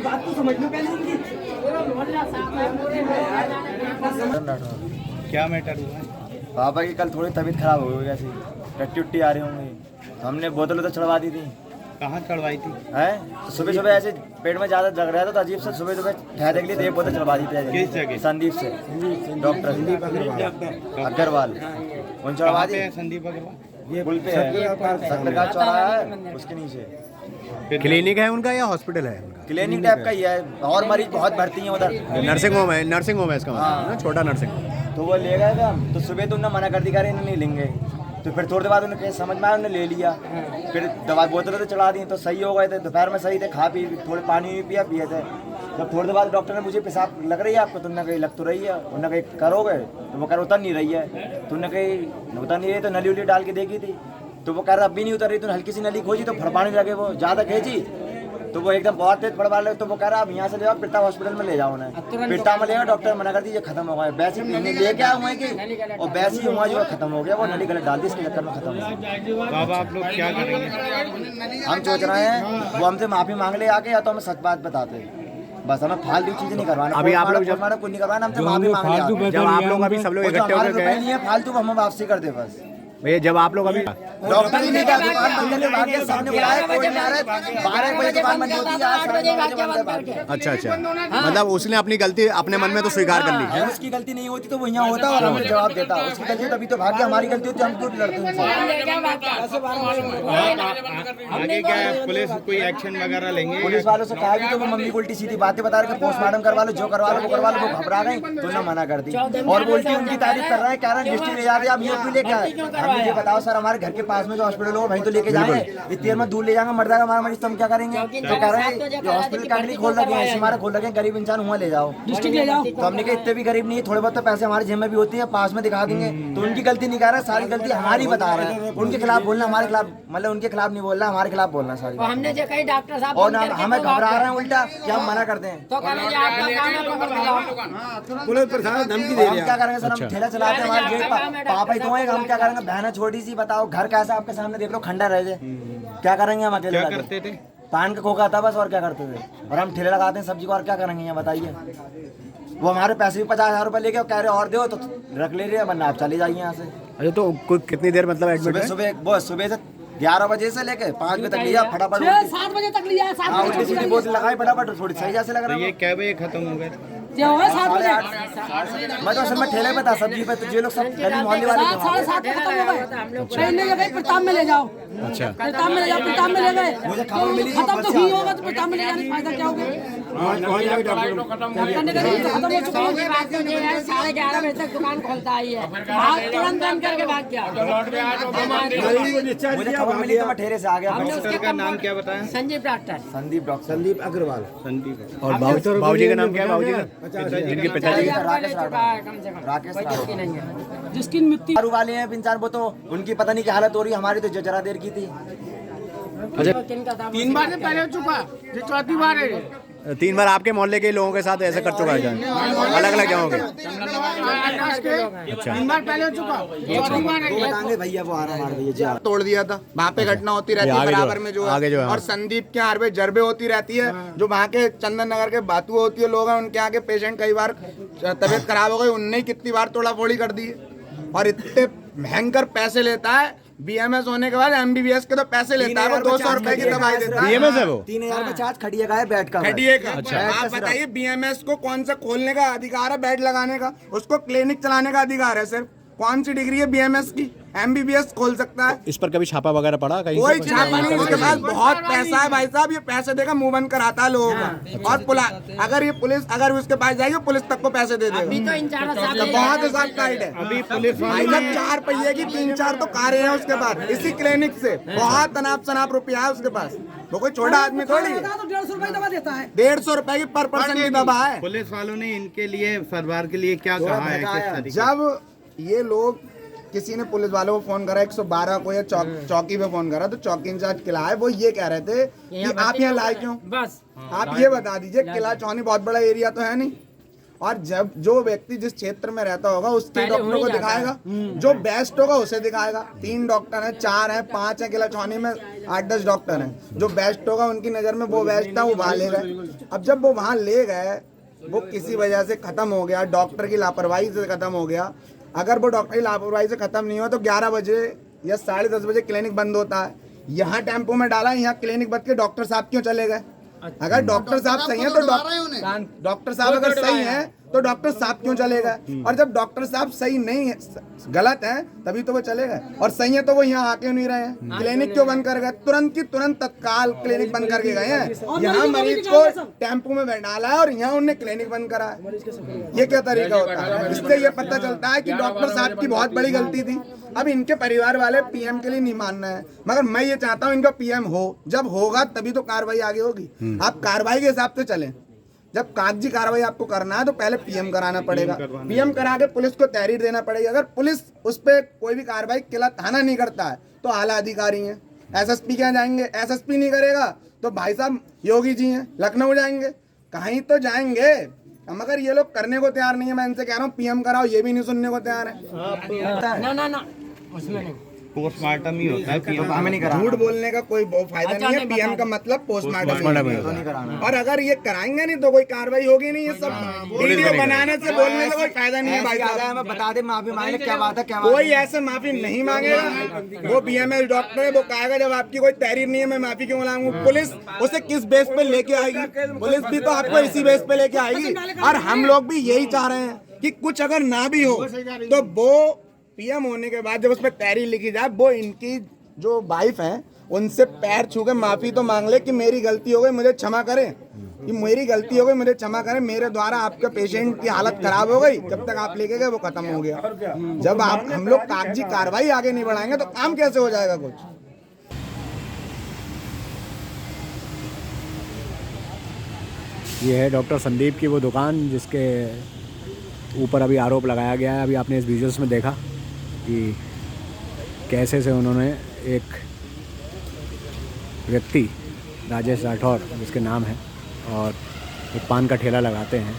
बात तो समझ लो पहले। क्या मैटर हुआ है? पापा की कल थोड़ी तबीयत खराब हो गई, ऐसी टट्टी उट्टी आ रही होंगी। हमने बोतल तो चढ़वा दी थी। कहाँ चढ़वाई थी? है तो सुबह सुबह ऐसे पेट में ज़्यादा जग रहा था तो अजीब से सुबह सुबह ठहरने के लिए एक बोतल चढ़वा दी थी। किस जगह? संदीप से, डॉक्टर संदीप अग्रवाल। उन चढ़वा दी। संदीप अग्रवाल ये पुल पे है, सरकार चौराहा है उसके नीचे। क्लिनिक है उनका या हॉस्पिटल है उनका? क्लिनिक टाइप का ही है और मरीज बहुत भर्ती हैं उधर। नर्सिंग होम है, नर्सिंग होम है इसका मतलब ना, छोटा नर्सिंग होम। तो वो ले गए थे हम, तो सुबह तो उन्होंने मना कर दी, इन्हें नहीं लेंगे। तो फिर थोड़ी देर बाद उन्हें समझ में आया, उन्होंने ले लिया। फिर दवा बोतलें तो चढ़ा दी तो सही हो गए थे, दोपहर में सही थे, खा पी थोड़े पानी भी पिए थे। जब थोड़ी देर बाद डॉक्टर ने मुझे पेशाब लग रही है आपको, तुमने कहीं लग तो रही है, उन्होंने कहीं करोगे तो वो कह रहे उतर नहीं रही है। तुमने कहीं उतर नहीं रही तो नली उली डाल के देखी थी, तो वो कह रहा अब भी नहीं उतर रही। तो हल्की सी नली खोजी तो फड़पाने लगे, वो ज़्यादा खींची तो वो एकदम बहुत तेज फड़वा लगे। तो वो कह रहा अब यहाँ से ले जाओ पिट्टा हॉस्पिटल में ले जाओ उन्हें। पिट्टा में ले गया, डॉक्टर मना कर दी, ये खत्म हो गया। वैसे ले के आए हुए कि और वैसे ही हुआ जो खत्म हो गया, वो नली गलत डाल दी, इसके चक्कर में खत्म हो गया। बाबा आप लोग क्या करेंगे? हम सोच रहे हैं वो हमसे माफी मांग ले आके, या तो हमें सच बात बताते। बस हमें फालतू चीजें नहीं करवाना। अभी आप लोग जब कुछ नहीं करवाना, हमसे माफी मांग ले। जब आप लोग अभी सब लोग इकट्ठे होकर गए फालतू हम वापसी कर दे बस। भैया जब आप लोग अभी डॉक्टर ही नहीं था, दुकान बंद करके भाग गए, सबने बुलाया कोई नहीं आ रहा। 12 बजे दुकान बंद होती है, आज 9:30 बजे भाग गए। अच्छा अच्छा, मतलब उसने अपनी गलती अपने मन में तो स्वीकार कर ली है। उसकी गलती नहीं होती तो वो यहाँ होता और हमें जवाब देता। उसकी गलती तभी तो भाग गया, हमारी गलती होती हम क्यों लड़ते उनसे। आगे क्या है, पुलिस कोई एक्शन वगैरह लेंगे? पुलिस वालों से कहा भी तो वो मम्मी को उल्टी सीधी बातें बता रहे, पोस्टमार्टम करवा लो, जो करवा लो वो करवा लो। वो घबरा गई तो उन्होंने मना कर दी और वो उल्टी उनकी तारीफ कर रहा है, कह रहे हैं डिस्ट्रिक्ट ले जा रहे हैं, आप ये क्यों लेके आए? हम मुझे बताओ सर, हमारे घर के पास में जो हॉस्पिटल हो वहीं तो लेके जाएंगे, इतनी देर में दूर ले जाएंगे, मर जाएगा हमारा मरीज, तो हम क्या करेंगे? तो कह रहे हैं ये हॉस्पिटल का अगली खोल लगे हैं, हमारा खोल लगे, गरीब इंसान हुआ ले जाओ, डिस्ट्रिक्ट ले जाओ। तो हमने कहा इतने भी गरीब नहीं है, थोड़े बहुत तो पैसे हमारे जेब में भी होती है, पास में दिखा देंगे। तो उनकी गलती नहीं कह रहा, सारी गलती हमारी बता रहे हैं। उनके खिलाफ बोलना, हमारे खिलाफ मतलब उनके खिलाफ नहीं बोलना, हमारे खिलाफ बोलना सारी। हमने जो कही डॉक्टर साहब और हमें घबरा रहे हैं उल्टा कि हम मना करते हैं, तो पुलिस प्रशासन धमकी दे रही है। क्या करेंगे सर, हम ठेला चलाते हैं, हमारे जेब पापा ही तो हैं, हम क्या करेंगे? बहन छोटी सी, बताओ घर कैसा आपके सामने देख लो, खंडा रह जाए, क्या करेंगे हम अकेले? क्या करते थे? पान का खोखा था बस, और क्या करते थे? और हम ठेले लगाते हैं सब्जी को, और क्या करेंगे यहाँ बताइए? वो हमारे पैसे भी 50,000 रुपए लेके कह रहे और दो तो रख ले रहे हैं, वरना आप चले जाइए यहाँ से। अच्छा, तो कितनी देर मतलब एडमिट है? सुबह से 11 बजे से लेके 5 बजे तक लिया, फटाफट 7 बजे तक लिया, 7 बजे उल्टी सीधी बोतल लगाई फटाफट, थोड़ी सही जैसे लग रहा है। ये क्या बजे खत्म हो गए? जो है 7 बजे मैं तो असल में ठेले पे था सब्जी पे, तो जो लोग सब गली मोहल्ले वाले थे 7:30 खत्म हो गए। हम लोग ट्रेन ले गए, प्रताप में ले जाओ। अच्छा, प्रताप में ले जाओ, प्रताप में ले गए, मुझे खबर मिली खत्म तो ही होगा, तो प्रताप में ले जाने फायदा क्या होगा? करने का खत्म हो चुका है। बात नहीं है, 11:30 बजे तक दुकान खोलता ही है, तुरंत बंद करके भाग गया। मुझे खबर मिली तो मैं ठेले से आ गया। डॉक्टर का नाम क्या बताया? संजीव डॉक्टर, संदीप अग्रवाल। संदीप। और बाबूजी का नाम क्या है? बाबूजी का इनके पिताजी का राकेश नहीं है जिसकी मृत्यु दारू वाले हैं इंसान, वो तो उनकी पता नहीं क्या हालत हो रही है, हमारी तो जरा देर की थी। अच्छा, 3 बार से पहले हो चुका, ये 4थी बार है। 3 बार आपके मोहल्ले के लोगों के साथ ऐसे कर चुका है, अलग अलग जगहों के। 3 बार पहले हो चुका, 4थी बार है। बताएंगे भैया, वो आ रहा हमारे भैया जी तोड़ दिया था, वहाँ पे घटना होती रहती है बराबर में जो आगे जो है। और संदीप के यहाँ पे जरबे होती रहती है, जो वहाँ के चंदन नगर के बातू होती है, लोग हैं उनके यहाँ के पेशेंट कई बार तबीयत खराब हो गई, उनने ही कितनी बार तोड़ा फोड़ी कर दी है। और इतने भयंकर पैसे लेता है, बीएमएस होने के बाद एमबीबीएस के तो पैसे लेता है, वो 200 रुपए की दवाई देता है। बीएमएस है वो 3000 का चार्ज खड़िए का है, बेड का खटिए का। आप बताइए बीएमएस को कौन सा खोलने का अधिकार है, बेड लगाने का? उसको क्लिनिक चलाने का अधिकार है सिर्फ। कौन सी डिग्री है बीएमएस की? एमबीबीएस खोल सकता है। इस पर कभी छापा वगैरह पड़ा कहीं? कोई छापा नहीं, उसके पास बहुत पैसा है भाई साहब, ये पैसे देकर मुंह बंद कराता है लोगों का। और अगर ये पुलिस अगर उसके पास जाएगी, पुलिस तक को पैसे दे देगा। तो बहुत हिसाब टाइट है। अभी पुलिस भाई साहब 4 पहिए की 3-4 तो कारें हैं उसके पास, इसी क्लिनिक से बहुत तनाब शनाब रुपया है उसके पास। वो कोई छोटा आदमी थोड़ी है। 150 रुपए दवा देता है। 150 रुपए की पर पर्सन की दवा है। पुलिस वालों ने इनके लिए सरकार के लिए क्या कहा है? किस तरीके? जब ये लोग किसी ने पुलिस वालों को फोन करा 112 को या चौकी पे फोन करा, तो चौकी इंचार्ज किला है वो ये कह रहे थे कि आप यहाँ लाए क्यों, बस आप ये बता दीजिए। किला चौनी बहुत बड़ा एरिया तो है नहीं, और जब जो व्यक्ति जिस क्षेत्र में रहता होगा उसके डॉक्टर को दिखाएगा, जो बेस्ट होगा उसे दिखाएगा। 3 डॉक्टर हैं, 4 हैं, 5 हैं, किला चौनी में 8-10 डॉक्टर हैं। जो बेस्ट होगा उनकी नज़र में वो बेस्ट था, वो वहाँ ले गए। अब जब वो वहाँ ले गए, वो किसी वजह से ख़त्म हो गया, डॉक्टर की लापरवाही से ख़त्म हो गया। अगर वो डॉक्टर की लापरवाही से ख़त्म नहीं हुआ तो 11 बजे या 10:30 बजे क्लिनिक बंद होता है। यहाँ टेम्पो में डाला, यहाँ क्लिनिक बंद के डॉक्टर साहब क्यों चले गए? अगर डॉक्टर साहब सही हैं तो डॉक्टर साहब अगर सही हैं तो डॉक्टर साहब क्यों चले गए? और जब डॉक्टर साहब सही नहीं है, गलत है, तभी तो वो चले गए। और सही है तो वो यहाँ आके नहीं रहे हैं। क्लिनिक क्यों बंद कर गए? तुरंत की तुरंत तत्काल क्लिनिक बंद करके गए हैं। यहाँ मरीज को टेम्पो में डाला है और यहाँ उन्होंने क्लिनिक बंद करा है। ये क्या तरीका होता है? इससे ये पता चलता है कि डॉक्टर साहब की बहुत बड़ी गलती थी। अब इनके परिवार वाले पीएम के लिए नहीं मानना है, मगर मैं ये चाहता हूँ इनका पीएम हो। जब होगा तभी तो कार्रवाई आगे होगी। आप कार्रवाई के हिसाब से चलें। जब कागजी कार्रवाई आपको करना है तो पहले पीएम कराना पड़ेगा, पीएम करा के पुलिस को तहरीर देना पड़ेगा। अगर पुलिस उस पर कोई भी कार्रवाई किला थाना नहीं करता है तो आला अधिकारी हैं, एसएसपी क्या जाएंगे? एसएसपी नहीं करेगा तो भाई साहब योगी जी हैं, लखनऊ जाएंगे, कहीं तो जाएंगे। मगर ये लोग करने को तैयार नहीं है। मैं इनसे कह रहा हूँ पीएम कराओ, ये भी नहीं सुनने को तैयार है। ना उसमें नहीं, पोस्टमार्टम ही होता है, पीएम हमें नहीं करा। झूठ बोलने का कोई फायदा नहीं है। पीएम का मतलब पोस्टमार्टम है। और अगर ये कराएंगे नहीं तो कोई कार्रवाई होगी नहीं। ये सब वीडियो बनाने से बोलने से कोई फायदा नहीं है भाई साहब। मैं बता दे, माफी मांगे, क्या बात है, क्या कोई ऐसे माफी नहीं मांगेगा। वो बीएमएस डॉक्टर है, वो कहेगा जब आपकी कोई तहरीर नहीं है मैं माफी क्यों मांगूं? पुलिस उसे किस बेस पे लेके आएगी? पुलिस भी तो आपको इसी बेस पे लेके आएगी। और हम लोग भी यही चाह रहे हैं कि कुछ अगर ना भी हो तो वो पीएम होने के बाद जब उस पर तहरीर लिखी जाए, वो इनकी जो वाइफ है उनसे पैर छू के माफी तो मांग ले कि मेरी गलती हो गई, मुझे क्षमा करें, कि मेरी गलती हो गई, मुझे क्षमा करें, मेरे द्वारा आपके पेशेंट की हालत खराब हो गई। जब तक आप लेके गए वो खत्म हो गया। जब हम लोग कागजी कार्रवाई आगे नहीं बढ़ाएंगे तो काम कैसे हो जाएगा कुछ? ये है डॉक्टर संदीप की वो दुकान जिसके ऊपर अभी आरोप लगाया गया है। अभी आपने इस विजुअल्स में देखा कि कैसे से उन्होंने एक व्यक्ति राजेश राठौर जिसके नाम है और एक पान का ठेला लगाते हैं,